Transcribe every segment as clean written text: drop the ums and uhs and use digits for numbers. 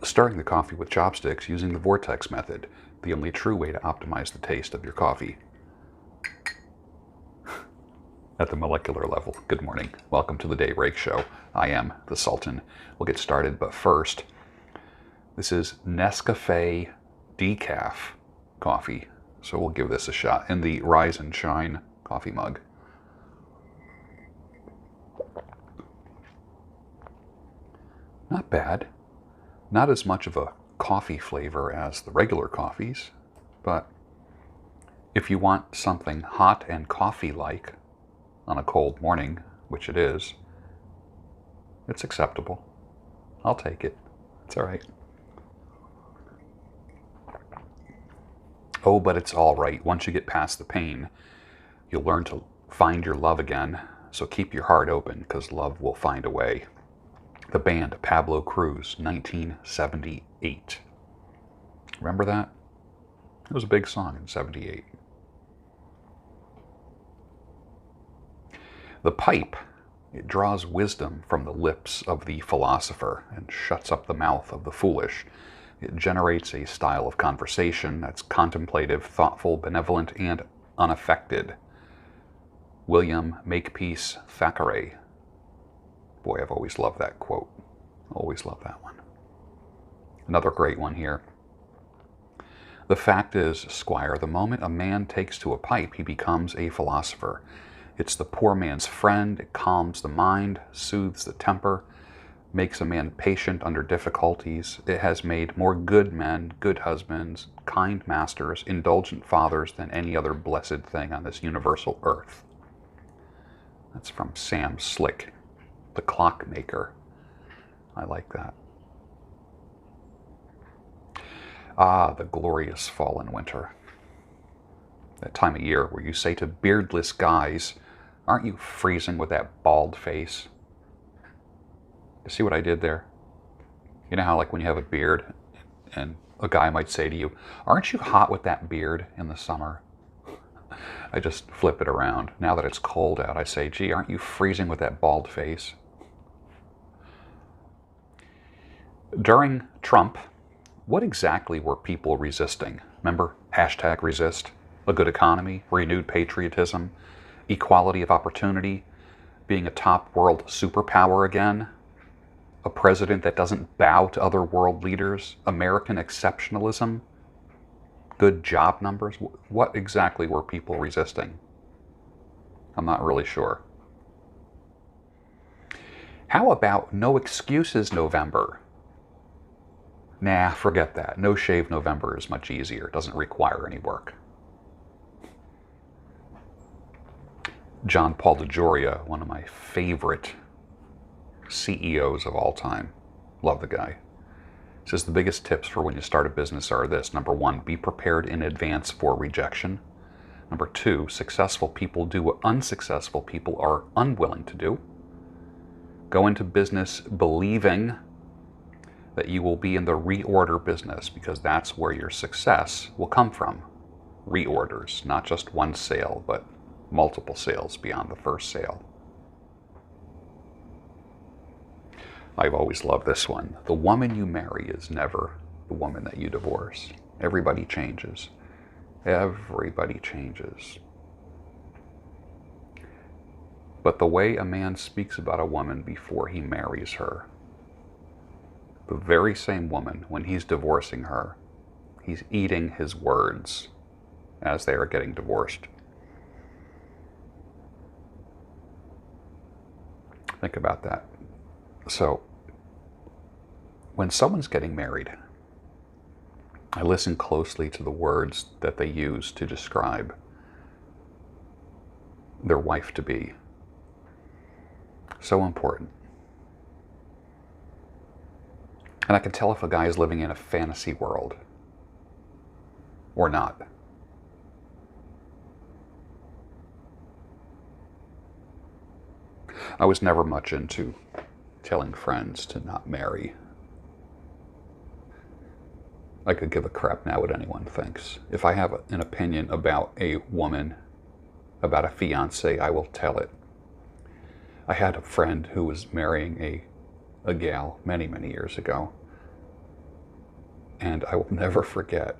stirring the coffee with chopsticks using the vortex method, the only true way to optimize the taste of your coffee. At the molecular level, good morning. Welcome to the Daybreak Show. I am the Sultan. We'll get started, but first, this is Nescafe Decaf coffee. So we'll give this a shot in the Rise and Shine coffee mug. Not bad. Not as much of a coffee flavor as the regular coffees, but if you want something hot and coffee-like on a cold morning, which it is, it's acceptable. I'll take it. It's all right. Oh, but it's all right. Once you get past the pain, you'll learn to find your love again. So keep your heart open, because love will find a way. The band Pablo Cruz, 1978. Remember that? It was a big song in 78. The pipe, it draws wisdom from the lips of the philosopher and shuts up the mouth of the foolish. It generates a style of conversation that's contemplative, thoughtful, benevolent, and unaffected. William Makepeace Thackeray. Boy, I've always loved that quote. Always loved that one. Another great one here. The fact is, Squire, the moment a man takes to a pipe, he becomes a philosopher. It's the poor man's friend. It calms the mind, soothes the temper, makes a man patient under difficulties. It has made more good men, good husbands, kind masters, indulgent fathers than any other blessed thing on this universal earth. That's from Sam Slick, the clockmaker. I like that. Ah, the glorious fall and winter. That time of year where you say to beardless guys, aren't you freezing with that bald face? You see what I did there? You know how like when you have a beard and a guy might say to you, aren't you hot with that beard in the summer? I just flip it around. Now that it's cold out, I say, gee, aren't you freezing with that bald face? During Trump, what exactly were people resisting? Remember, #resist, a good economy, renewed patriotism, equality of opportunity, being a top world superpower again, a president that doesn't bow to other world leaders, American exceptionalism, good job numbers. What exactly were people resisting? I'm not really sure. How about no excuses November? Nah, forget that. No shave November is much easier. It doesn't require any work. John Paul DeJoria, one of my favorite CEOs of all time. Love the guy. Says the biggest tips for when you start a business are this. Number 1, be prepared in advance for rejection. Number 2, successful people do what unsuccessful people are unwilling to do. Go into business believing that you will be in the reorder business, because that's where your success will come from. Reorders, not just one sale, but multiple sales beyond the first sale. I've always loved this one. The woman you marry is never the woman that you divorce. Everybody changes. Everybody changes. But the way a man speaks about a woman before he marries her, the very same woman, when he's divorcing her, he's eating his words as they are getting divorced. Think about that. So, when someone's getting married, I listen closely to the words that they use to describe their wife-to-be. So important. And I can tell if a guy is living in a fantasy world or not. I was never much into telling friends to not marry. I could give a crap now what anyone thinks. If I have an opinion about a woman, about a fiance, I will tell it. I had a friend who was marrying a gal many, many years ago. And I will never forget.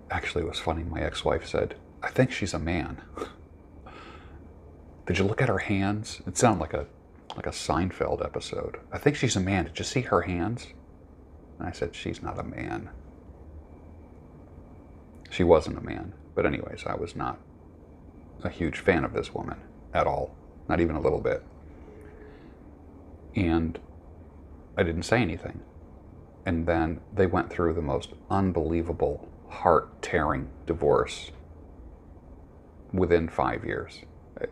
Actually, it was funny. My ex-wife said, "I think she's a man." Did you look at her hands? It sounded like a Seinfeld episode. "I think she's a man. Did you see her hands?" And I said, "She's not a man." She wasn't a man. But anyways, I was not a huge fan of this woman at all. Not even a little bit. And I didn't say anything. And then they went through the most unbelievable, heart-tearing divorce within 5 years.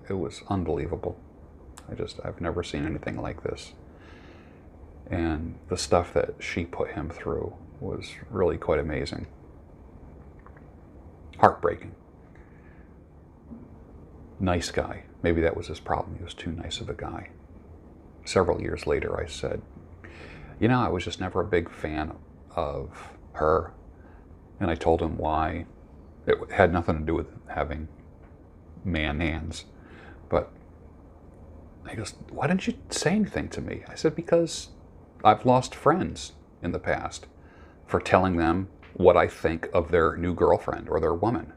It was unbelievable. I've never seen anything like this. And the stuff that she put him through was really quite amazing. Heartbreaking. Nice guy. Maybe that was his problem. He was too nice of a guy. Several years later, I said, I was just never a big fan of her. And I told him why. It had nothing to do with having man hands. But he goes, "Why didn't you say anything to me?" I said, "Because I've lost friends in the past for telling them what I think of their new girlfriend or their woman.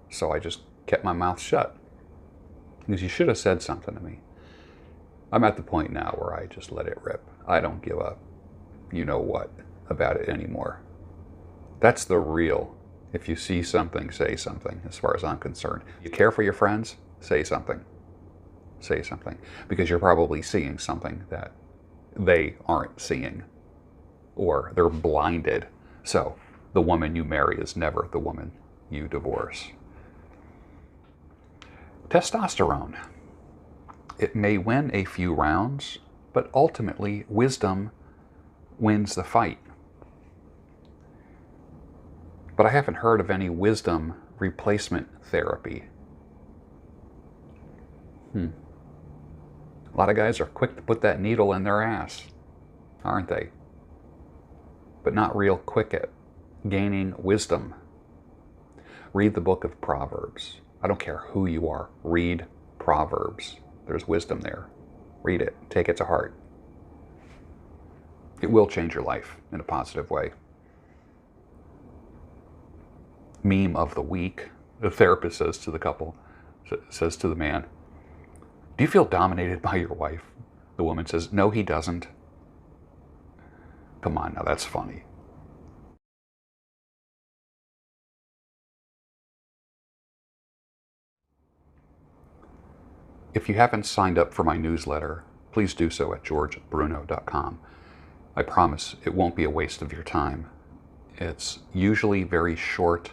So I just kept my mouth shut." Because you should have said something to me. I'm at the point now where I just let it rip. I don't give up, what, about it anymore. That's the real. If you see something, say something, as far as I'm concerned. You care for your friends? Say something. Say something. Because you're probably seeing something that they aren't seeing. Or they're blinded. So the woman you marry is never the woman you divorce. Testosterone. It may win a few rounds, but ultimately wisdom wins the fight. But I haven't heard of any wisdom replacement therapy. A lot of guys are quick to put that needle in their ass, aren't they? But not real quick at gaining wisdom. Read the book of Proverbs. I don't care who you are. Read Proverbs. There's wisdom there. Read it. Take it to heart. It will change your life in a positive way. Meme of the week. The therapist says to the couple, says to the man, "Do you feel dominated by your wife?" The woman says, "No, he doesn't." Come on, now that's funny. If you haven't signed up for my newsletter, please do so at georgebruno.com. I promise it won't be a waste of your time. It's usually very short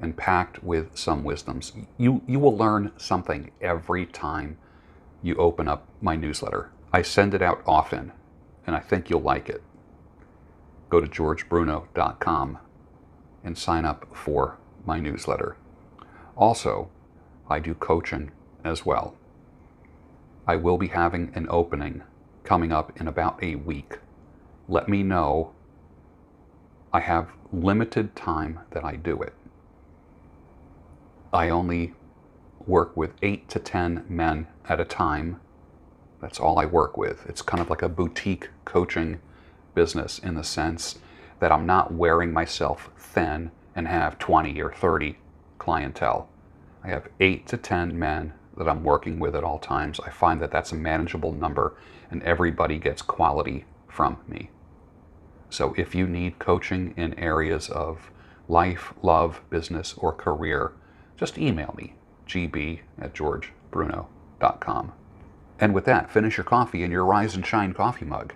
and packed with some wisdoms. You will learn something every time you open up my newsletter. I send it out often, and I think you'll like it. Go to georgebruno.com and sign up for my newsletter. Also, I do coaching as well. I will be having an opening coming up in about a week. Let me know. I have limited time that I do it. I only work with 8 to 10 men at a time. That's all I work with. It's kind of like a boutique coaching business in the sense that I'm not wearing myself thin and have 20 or 30 clientele. I have 8 to 10 men that I'm working with at all times. I find that that's a manageable number and everybody gets quality from me. So if you need coaching in areas of life, love, business, or career, just email me, gb@georgebruno.com. And with that, finish your coffee in your Rise and Shine coffee mug.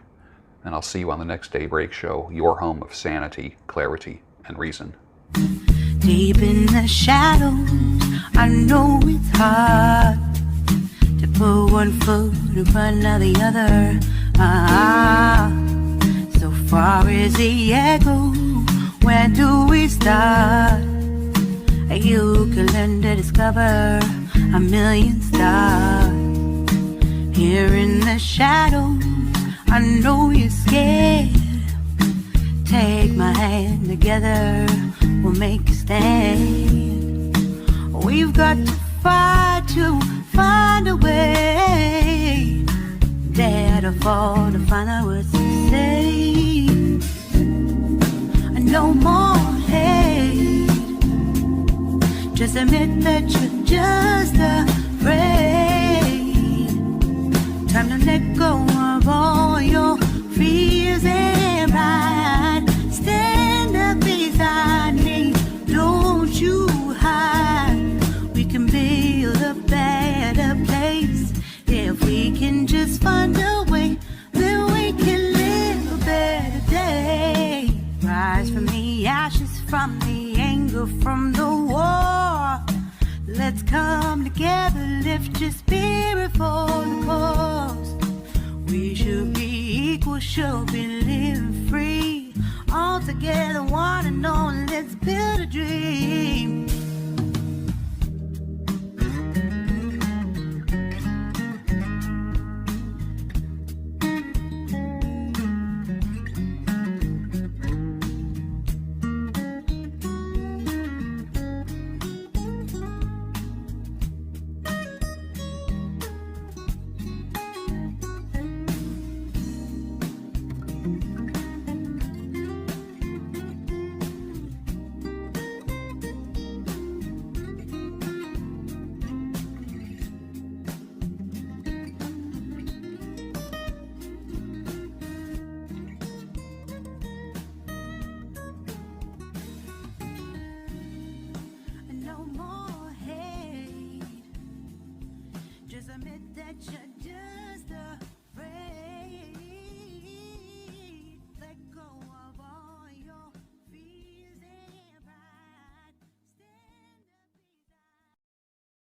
And I'll see you on the next Daybreak Show, your home of sanity, clarity, and reason. Deep in the shadows, I know it's hard to put one foot in front of the other. So far as the echo, where do we start? You can learn to discover a million stars. Here in the shadows, I know you're scared. Take my hand, together we'll make a stand. We've got to fight to find a way. There fall to find out what to say. No more hate. Just admit that you're just afraid. Time to let go of all your fears and pride. Stand up beside me, don't you hide. We can build a better place. If we can just find a way, then we can live a better day. Rise from the ashes, from the anger, from the war. Let's come together, lift your spirit for the cause. We should be equal, should be living free. All together, one and all, let's build a dream. No more hate. Just admit that you're just a